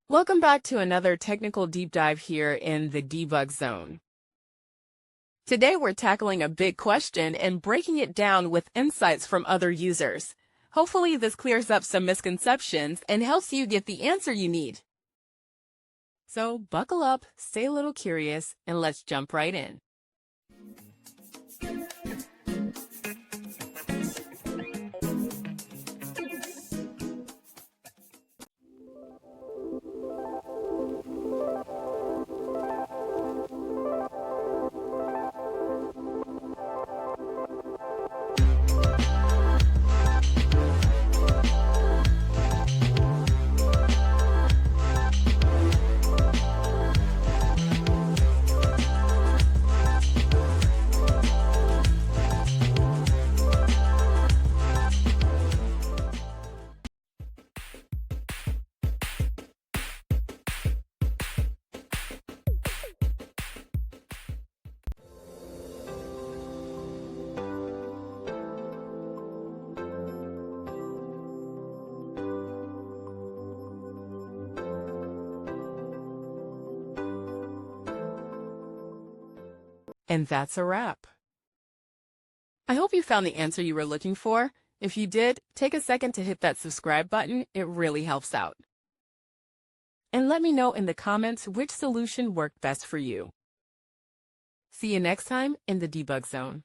Welcome back to another technical deep dive here in the debug zone. Today we're tackling a big question and breaking it down with insights from other users. Hopefully this clears up some misconceptions and helps you get the answer you need. So buckle up, stay a little curious, and let's jump right in. And that's a wrap. I hope you found the answer you were looking for. If you did, take a second to hit that subscribe button. It really helps out. And let me know in the comments which solution worked best for you. See you next time in the debug zone.